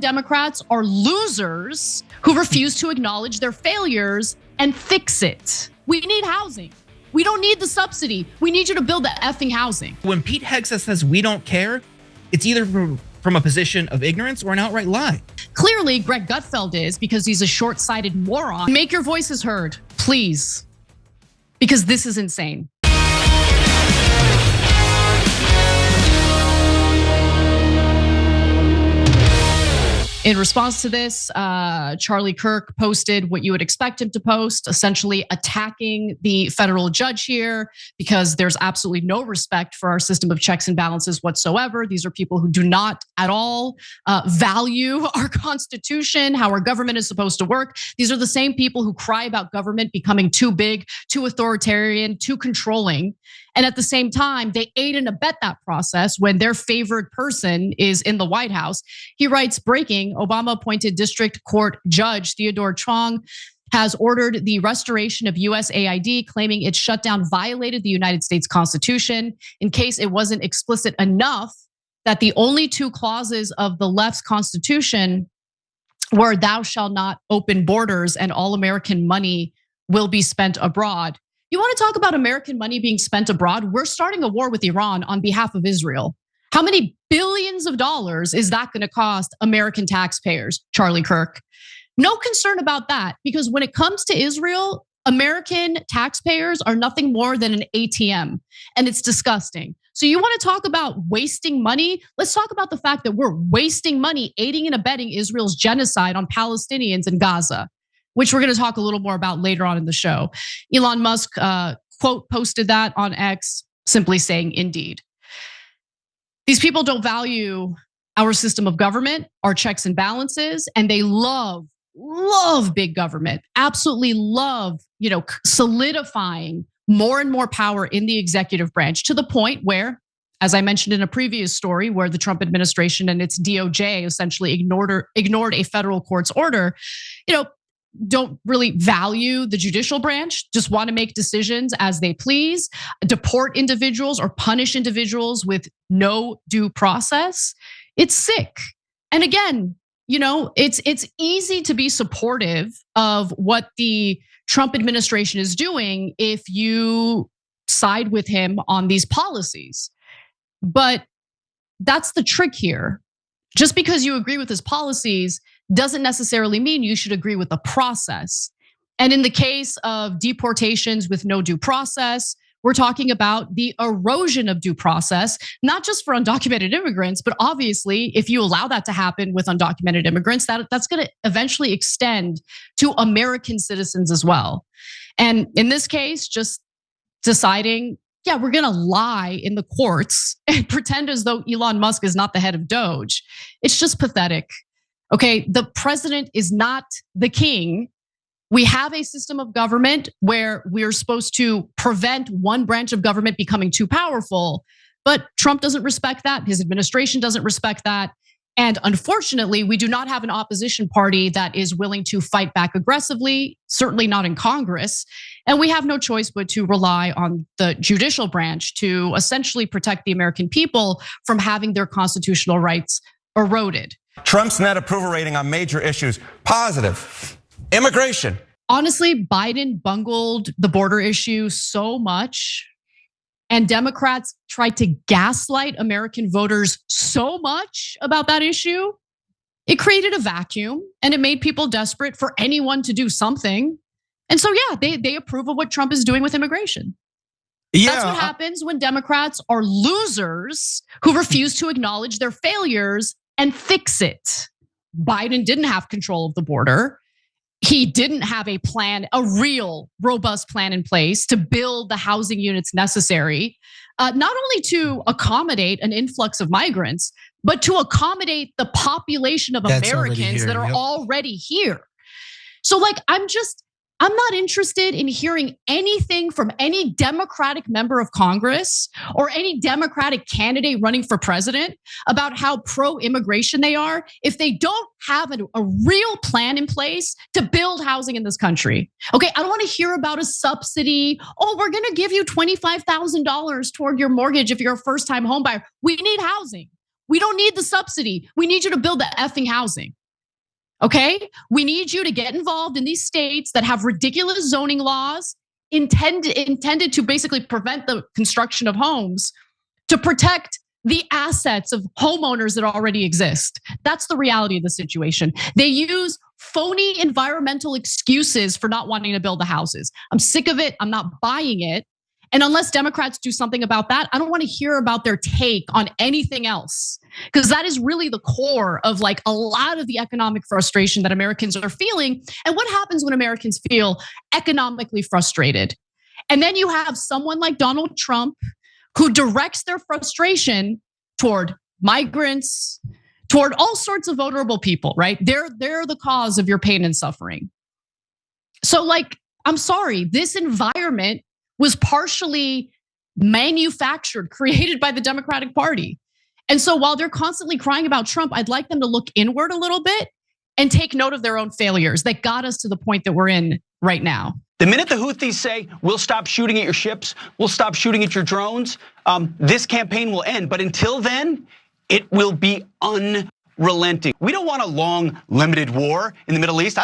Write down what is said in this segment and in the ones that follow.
Democrats are losers who refuse to acknowledge their failures and fix it. We need housing. We don't need the subsidy. We need you to build the effing housing. When Pete Hegseth says we don't care, it's either from a position of ignorance or an outright lie. Clearly, Greg Gutfeld is, because he's a short-sighted moron. Make your voices heard, please, because this is insane. In response to this, Charlie Kirk posted what you would expect him to post, essentially attacking the federal judge here because there's absolutely no respect for our system of checks and balances whatsoever. These are people who do not at all value our Constitution, how our government is supposed to work. These are the same people who cry about government becoming too big, too authoritarian, too controlling. And at the same time, they aid and abet that process when their favorite person is in the White House. He writes, breaking, Obama appointed district court judge Theodore Chong has ordered the restoration of USAID, claiming its shutdown violated the United States Constitution. In case it wasn't explicit enough that the only two clauses of the left's Constitution were thou shalt not open borders and all American money will be spent abroad. You want to talk about American money being spent abroad? We're starting a war with Iran on behalf of Israel. How many billions of dollars is that going to cost American taxpayers, Charlie Kirk? No concern about that, because when it comes to Israel, American taxpayers are nothing more than an ATM, and it's disgusting. So you want to talk about wasting money? Let's talk about the fact that we're wasting money aiding and abetting Israel's genocide on Palestinians in Gaza, which we're going to talk a little more about later on in the show. Elon Musk, quote, posted that on X, simply saying, indeed. These people don't value our system of government, our checks and balances, and they love big government, absolutely love, solidifying more and more power in the executive branch to the point where, as I mentioned in a previous story, where the Trump administration and its DOJ essentially ignored a federal court's order, don't really value the judicial branch, just want to make decisions as they please, deport individuals or punish individuals with no due process. It's sick. And again, it's easy to be supportive of what the Trump administration is doing if you side with him on these policies. But that's the trick here. Just because you agree with his policies doesn't necessarily mean you should agree with the process. And in the case of deportations with no due process, we're talking about the erosion of due process, not just for undocumented immigrants, but obviously if you allow that to happen with undocumented immigrants, that's going to eventually extend to American citizens as well. And in this case, just deciding, yeah, we're going to lie in the courts and pretend as though Elon Musk is not the head of Doge. It's just pathetic. Okay, the president is not the king. We have a system of government where we're supposed to prevent one branch of government becoming too powerful, but Trump doesn't respect that. His administration doesn't respect that. And unfortunately, we do not have an opposition party that is willing to fight back aggressively, certainly not in Congress. And we have no choice but to rely on the judicial branch to essentially protect the American people from having their constitutional rights eroded. Trump's net approval rating on major issues, positive. Immigration. Honestly, Biden bungled the border issue so much, and Democrats tried to gaslight American voters so much about that issue. It created a vacuum and it made people desperate for anyone to do something. And so, yeah, they approve of what Trump is doing with immigration. Yeah. That's what happens when Democrats are losers who refuse to acknowledge their failures and fix it. Biden didn't have control of the border. He didn't have a plan, a real robust plan in place to build the housing units necessary, not only to accommodate an influx of migrants, but to accommodate the population of Americans that are already here. So I'm not interested in hearing anything from any Democratic member of Congress or any Democratic candidate running for president about how pro-immigration they are if they don't have a real plan in place to build housing in this country. Okay, I don't want to hear about a subsidy. Oh, we're going to give you $25,000 toward your mortgage if you're a first-time homebuyer. We need housing. We don't need the subsidy. We need you to build the effing housing. Okay? We need you to get involved in these states that have ridiculous zoning laws intended to basically prevent the construction of homes, to protect the assets of homeowners that already exist. That's the reality of the situation. They use phony environmental excuses for not wanting to build the houses. I'm sick of it. I'm not buying it. And unless Democrats do something about that, I don't want to hear about their take on anything else, because that is really the core of like a lot of the economic frustration that Americans are feeling. And what happens when Americans feel economically frustrated? And then you have someone like Donald Trump who directs their frustration toward migrants, toward all sorts of vulnerable people, right? They're the cause of your pain and suffering. So like, I'm sorry, this environment was partially manufactured, created by the Democratic Party. And so while they're constantly crying about Trump, I'd like them to look inward a little bit and take note of their own failures that got us to the point that we're in right now. The minute the Houthis say, we'll stop shooting at your ships, we'll stop shooting at your drones, this campaign will end. But until then, it will be unrelenting. We don't want a long, limited war in the Middle East.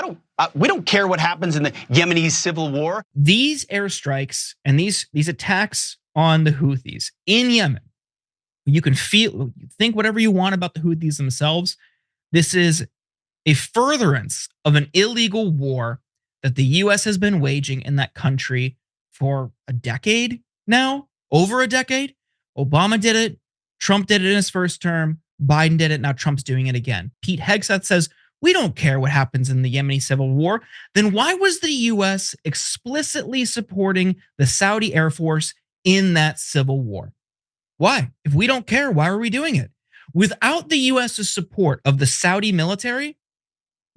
We don't care what happens in the Yemeni civil war. These airstrikes and these attacks on the Houthis in Yemen, you can think whatever you want about the Houthis themselves. This is a furtherance of an illegal war that the US has been waging in that country for a decade now, over a decade. Obama did it, Trump did it in his first term, Biden did it, now Trump's doing it again. Pete Hegseth says, we don't care what happens in the Yemeni civil war. Then why was the US explicitly supporting the Saudi Air Force in that civil war? Why? If we don't care, why are we doing it? Without the US's support of the Saudi military,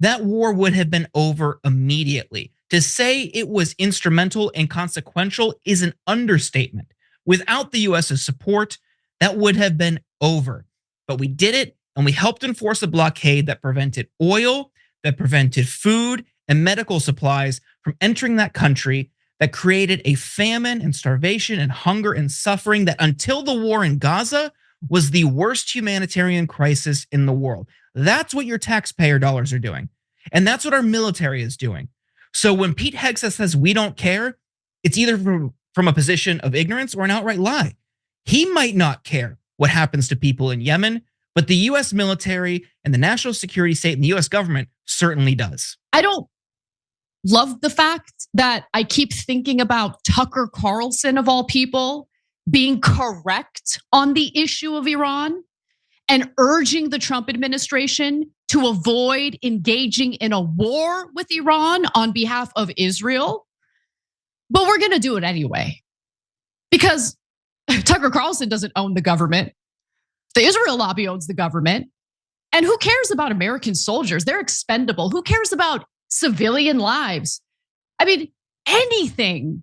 that war would have been over immediately. To say it was instrumental and consequential is an understatement. Without the US's support, that would have been over. But we did it, and we helped enforce a blockade that prevented oil, that prevented food and medical supplies from entering that country, that created a famine and starvation and hunger and suffering that until the war in Gaza was the worst humanitarian crisis in the world. That's what your taxpayer dollars are doing. And that's what our military is doing. So when Pete Hegseth says we don't care, it's either from a position of ignorance or an outright lie. He might not care what happens to people in Yemen, but the US military and the national security state and the US government certainly does. I don't love the fact that I keep thinking about Tucker Carlson, of all people, being correct on the issue of Iran and urging the Trump administration to avoid engaging in a war with Iran on behalf of Israel. But we're gonna do it anyway, because Tucker Carlson doesn't own the government. The Israel lobby owns the government. And who cares about American soldiers? They're expendable. Who cares about civilian lives? I mean, anything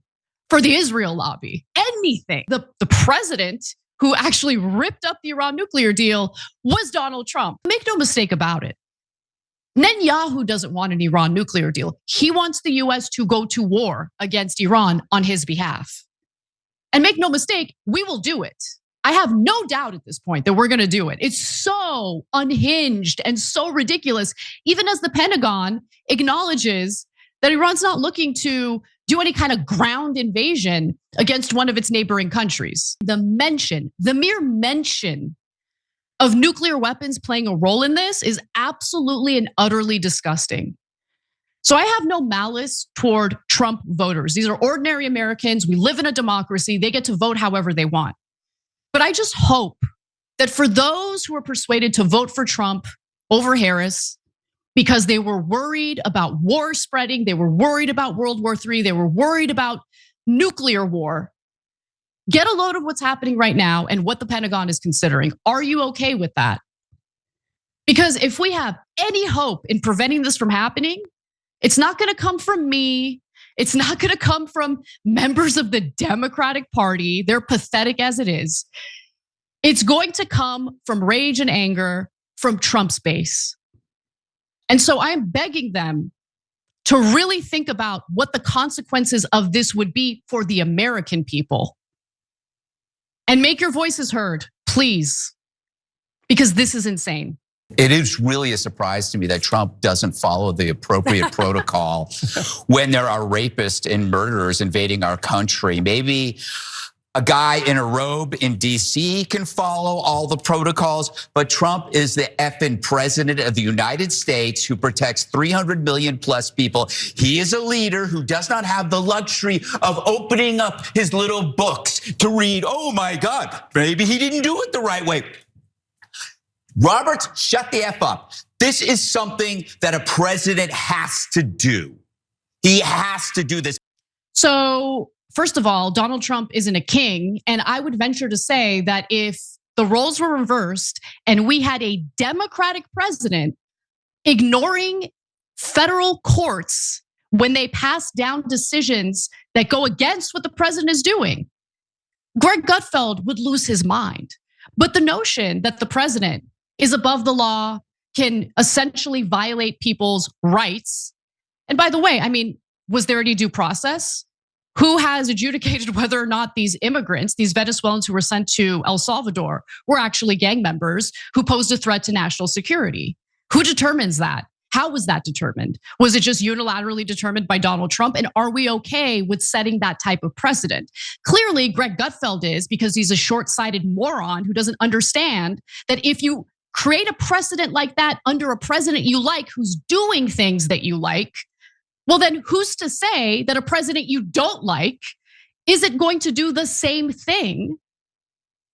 for the Israel lobby, anything. The president who actually ripped up the Iran nuclear deal was Donald Trump. Make no mistake about it. Netanyahu doesn't want an Iran nuclear deal. He wants the US to go to war against Iran on his behalf. And make no mistake, we will do it. I have no doubt at this point that we're gonna do it. It's so unhinged and so ridiculous, even as the Pentagon acknowledges that Iran's not looking to do any kind of ground invasion against one of its neighboring countries. The mere mention of nuclear weapons playing a role in this is absolutely and utterly disgusting. So I have no malice toward Trump voters. These are ordinary Americans. We live in a democracy. They get to vote however they want. But I just hope that for those who are persuaded to vote for Trump over Harris because they were worried about war spreading, they were worried about World War III, they were worried about nuclear war, get a load of what's happening right now and what the Pentagon is considering. Are you okay with that? Because if we have any hope in preventing this from happening, it's not gonna come from me. It's not gonna come from members of the Democratic Party. They're pathetic as it is. It's going to come from rage and anger from Trump's base. And so I'm begging them to really think about what the consequences of this would be for the American people. And make your voices heard, please. Because this is insane. It is really a surprise to me that Trump doesn't follow the appropriate protocol when there are rapists and murderers invading our country. Maybe a guy in a robe in DC can follow all the protocols, but Trump is the effing president of the United States who protects 300 million plus people. He is a leader who does not have the luxury of opening up his little books to read, oh my God, maybe he didn't do it the right way. Roberts, shut the F up. This is something that a president has to do. He has to do this. So, first of all, Donald Trump isn't a king. And I would venture to say that if the roles were reversed and we had a Democratic president ignoring federal courts when they pass down decisions that go against what the president is doing, Greg Gutfeld would lose his mind. But the notion that the president is above the law, can essentially violate people's rights. And by the way, I mean, was there any due process? Who has adjudicated whether or not these immigrants, these Venezuelans who were sent to El Salvador, were actually gang members who posed a threat to national security? Who determines that? How was that determined? Was it just unilaterally determined by Donald Trump? And are we okay with setting that type of precedent? Clearly, Greg Gutfeld is, because he's a short-sighted moron who doesn't understand that if you create a precedent like that under a president you like, who's doing things that you like, well, then who's to say that a president you don't like isn't going to do the same thing,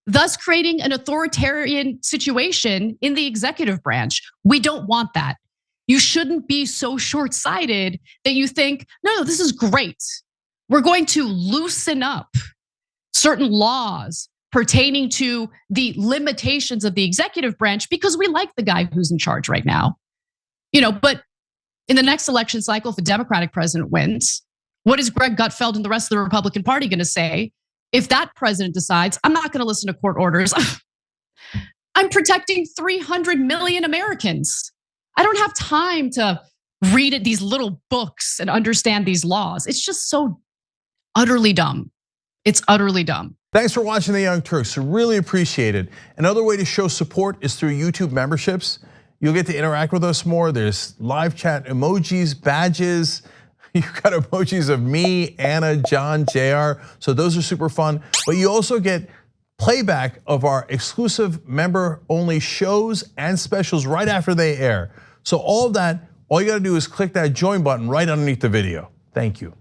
thus creating an authoritarian situation in the executive branch? We don't want that. You shouldn't be so short-sighted that you think, no, this is great. We're going to loosen up certain laws pertaining to the limitations of the executive branch because we like the guy who's in charge right now. But in the next election cycle, if a Democratic president wins, what is Greg Gutfeld and the rest of the Republican Party going to say if that president decides, I'm not going to listen to court orders? I'm protecting 300 million Americans. I don't have time to read these little books and understand these laws. It's just so utterly dumb. It's utterly dumb. Thanks for watching the Young Turks. Really appreciate it. Another way to show support is through YouTube memberships. You'll get to interact with us more. There's live chat emojis, badges. You've got emojis of me, Anna, John, JR. So those are super fun. But you also get playback of our exclusive member-only shows and specials right after they air. So all of that, all you gotta do is click that join button right underneath the video. Thank you.